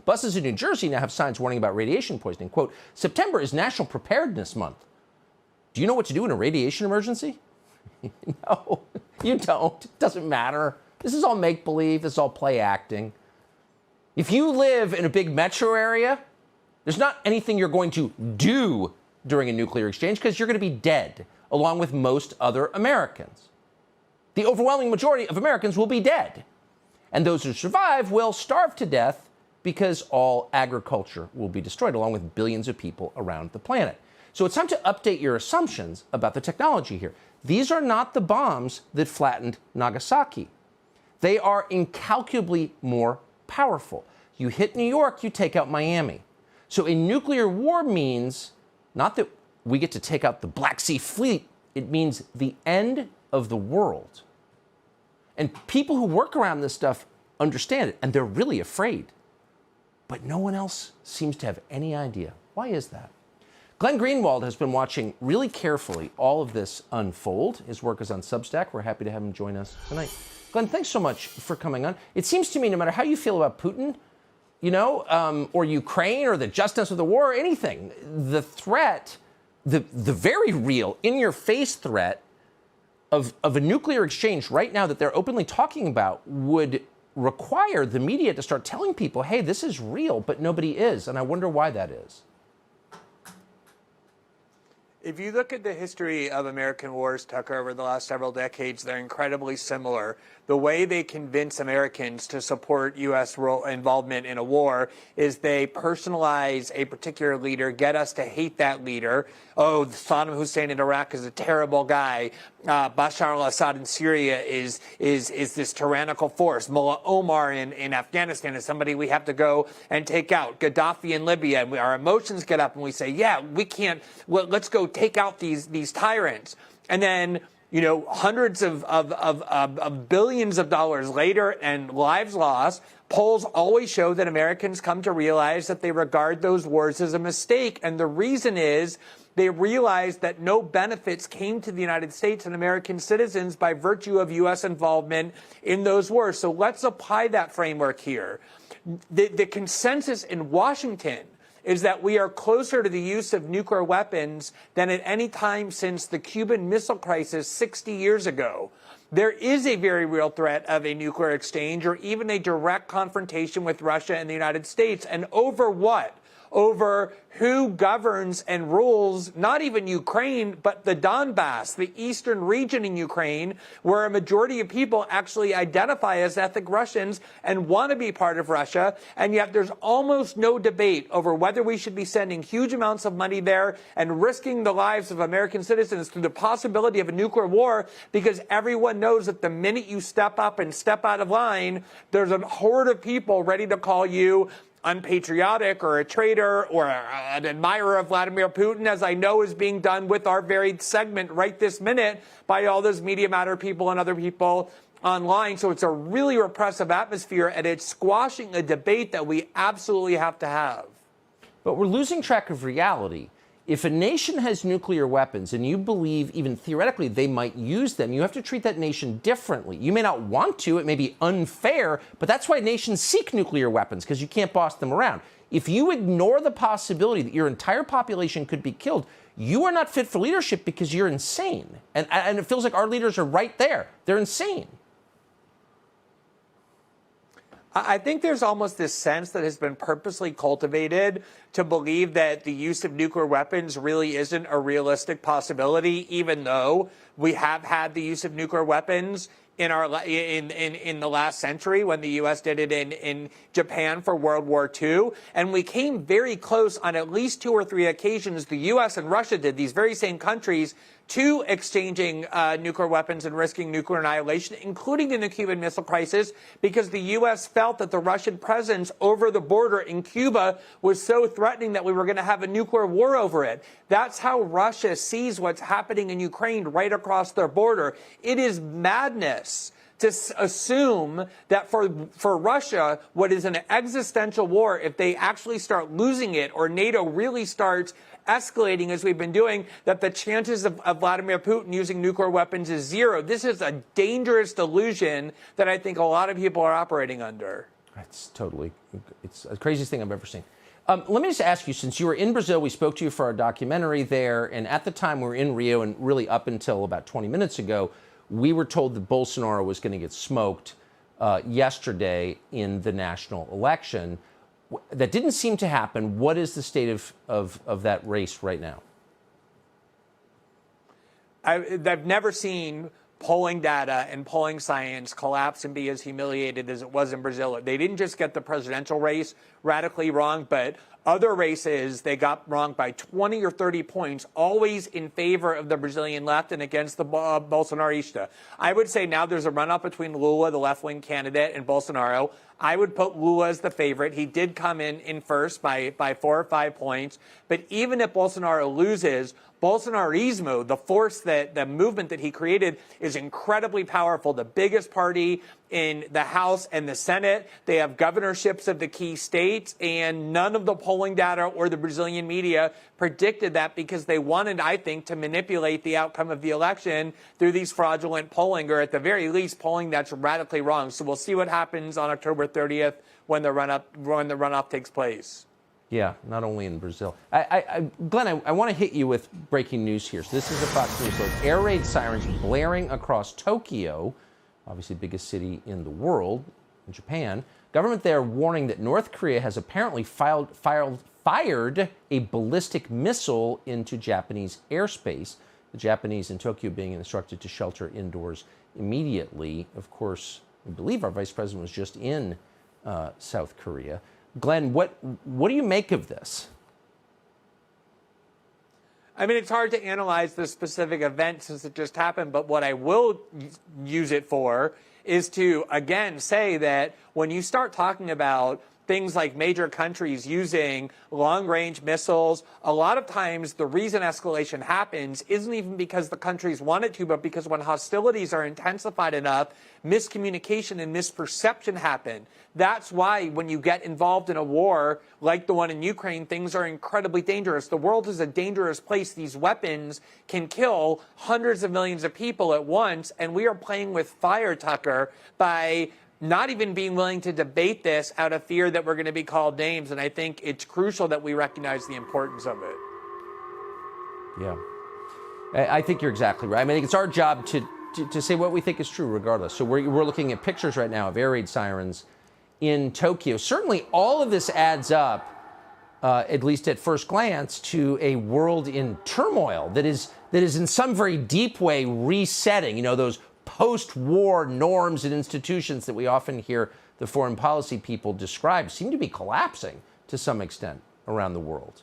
Buses in New Jersey now have signs warning about radiation poisoning. Quote, September is National Preparedness Month. Do you know what to do in a radiation emergency? No, you don't. It doesn't matter. This is all make-believe. This is all play acting. If you live in a big metro area, there's not anything you're going to do during a nuclear exchange because you're going to be dead, along with most other Americans. The overwhelming majority of Americans will be dead. And those who survive will starve to death because all agriculture will be destroyed, along with billions of people around the planet. So it's time to update your assumptions about the technology here. These are not the bombs that flattened Nagasaki. They are incalculably more powerful. You hit New York, you take out Miami. So a nuclear war means not that we get to take out the Black Sea Fleet, it means the end of the world. And people who work around this stuff understand it, and they're really afraid. But no one else seems to have any idea. Why is that? Glenn Greenwald has been watching really carefully all of this unfold. His work is on Substack. We're happy to have him join us tonight. Glenn, thanks so much for coming on. It seems to me no matter how you feel about Putin, or Ukraine or the justice of the war or anything, the threat, the very real, in-your-face threat of a nuclear exchange right now that they're openly talking about would require the media to start telling people, hey, this is real, but nobody is. And I wonder why that is. If you look at the history of American wars, Tucker, over the last several decades, they're incredibly similar. The way they convince Americans to support U.S. involvement in a war is they personalize a particular leader, get us to hate that leader. Oh, Saddam Hussein in Iraq is a terrible guy. Bashar al-Assad in Syria is this tyrannical force. Mullah Omar in Afghanistan is somebody we have to go and take out. Gaddafi in Libya, and our emotions get up and we say, yeah, we can't, well, let's go take out these tyrants. And then, hundreds of billions of dollars later and lives lost, polls always show that Americans come to realize that they regard those wars as a mistake. And the reason is they realized that no benefits came to the United States and American citizens by virtue of U.S. involvement in those wars. So let's apply that framework here. The consensus in Washington is that we are closer to the use of nuclear weapons than at any time since the Cuban Missile Crisis 60 years ago. There is a very real threat of a nuclear exchange or even a direct confrontation with Russia and the United States. And over what? Over who governs and rules not even Ukraine, but the Donbass, the eastern region in Ukraine, where a majority of people actually identify as ethnic Russians and want to be part of Russia. And yet there's almost no debate over whether we should be sending huge amounts of money there and risking the lives of American citizens through the possibility of a nuclear war, because everyone knows that the minute you step up and step out of line, there's a horde of people ready to call you unpatriotic or a traitor or an admirer of Vladimir Putin, as I know is being done with our very segment right this minute by all those Media Matter people and other people online. So it's a really repressive atmosphere, and it's squashing a debate that we absolutely have to have. But we're losing track of reality. If a nation has nuclear weapons and you believe even theoretically they might use them, you have to treat that nation differently. You may not want to, it may be unfair, but that's why nations seek nuclear weapons, because you can't boss them around. If you ignore the possibility that your entire population could be killed, you are not fit for leadership because you're insane. And it feels like our leaders are right there. They're insane. I think there's almost this sense that has been purposely cultivated to believe that the use of nuclear weapons really isn't a realistic possibility, even though we have had the use of nuclear weapons in the last century when the U.S. did it in Japan for World War II. And we came very close on at least 2 or 3 occasions. The U.S. and Russia did, these very same countries, to exchanging nuclear weapons and risking nuclear annihilation, including in the Cuban Missile Crisis, because the U.S. felt that the Russian presence over the border in Cuba was so threatening that we were going to have a nuclear war over it. That's how Russia sees what's happening in Ukraine right across their border. It is madness to assume that for Russia, what is an existential war, if they actually start losing it or NATO really starts escalating as we've been doing, that the chances of Vladimir Putin using nuclear weapons is zero. This is a dangerous delusion that I think a lot of people are operating under. It's the craziest thing I've ever seen. Let me just ask you, since you were in Brazil, we spoke to you for our documentary there, and at the time we were in Rio, and really up until about 20 minutes ago, we were told that Bolsonaro was going to get smoked yesterday in the national election. That didn't seem to happen. What is the state of that race right now? I've never seen polling data and polling science collapse and be as humiliated as it was in Brazil. They didn't just get the presidential race radically wrong, but other races they got wrong by 20 or 30 points, always in favor of the Brazilian left and against the Bolsonarista. I would say now there's a runoff between Lula, the left-wing candidate, and Bolsonaro. I would put Lula as the favorite. He did come in first by 4 or 5 points. But even if Bolsonaro loses, Bolsonarismo, the force that the movement that he created, is incredibly powerful. The biggest party in the House and the Senate. They have governorships of the key states, and none of the polling data or the Brazilian media predicted that because they wanted, I think, to manipulate the outcome of the election through these fraudulent polling, or at the very least, polling that's radically wrong. So we'll see what happens on October 30th when the runoff takes place. Yeah, not only in Brazil. Glenn, I want to hit you with breaking news here. So this is a Fox News alert. Air raid sirens blaring across Tokyo, obviously the biggest city in the world, in Japan. Government there warning that North Korea has apparently fired a ballistic missile into Japanese airspace. The Japanese in Tokyo being instructed to shelter indoors immediately. Of course, I believe our vice president was just in South Korea. Glenn, what do you make of this? I mean, it's hard to analyze the specific event since it just happened, but what I will use it for is to, again, say that when you start talking about things like major countries using long-range missiles, a lot of times the reason escalation happens isn't even because the countries want it to, but because when hostilities are intensified enough, miscommunication and misperception happen. That's why when you get involved in a war like the one in Ukraine, things are incredibly dangerous. The world is a dangerous place. These weapons can kill hundreds of millions of people at once, and we are playing with fire, Tucker, by not even being willing to debate this out of fear that we're going to be called names. And I think it's crucial that we recognize the importance of it. Yeah, I think you're exactly right. I mean, it's our job to say what we think is true regardless. So we're looking at pictures right now of air raid sirens in Tokyo. Certainly all of this adds up, at least at first glance, to a world in turmoil that is in some very deep way resetting. You know, those post-war norms and institutions that we often hear the foreign policy people describe seem to be collapsing to some extent around the world.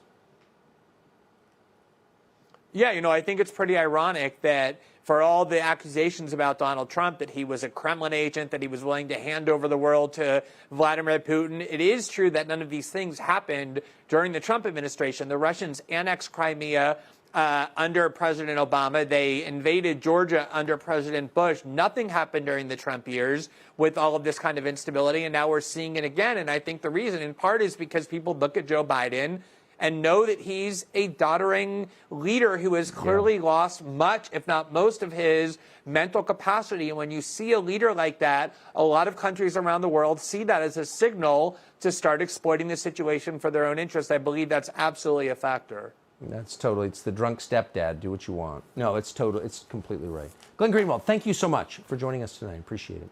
Yeah, you know, I think it's pretty ironic that for all the accusations about Donald Trump, that he was a Kremlin agent, that he was willing to hand over the world to Vladimir Putin, it is true that none of these things happened during the Trump administration. The Russians annexed Crimea under President Obama. They invaded Georgia under President Bush. Nothing happened during the Trump years with all of this kind of instability, and now we're seeing it again. And I think the reason, in part, is because people look at Joe Biden and know that he's a doddering leader who has clearly lost much, if not most, of his mental capacity. And when you see a leader like that, a lot of countries around the world see that as a signal to start exploiting the situation for their own interests. I believe that's absolutely a factor. It's the drunk stepdad, do what you want. No, it's completely right. Glenn Greenwald, thank you so much for joining us tonight. Appreciate it.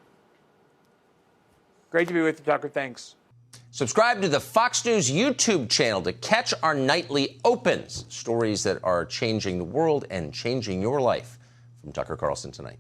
Great to be with you, Tucker. Thanks. Subscribe to the Fox News YouTube channel to catch our nightly opens, stories that are changing the world and changing your life. From Tucker Carlson tonight.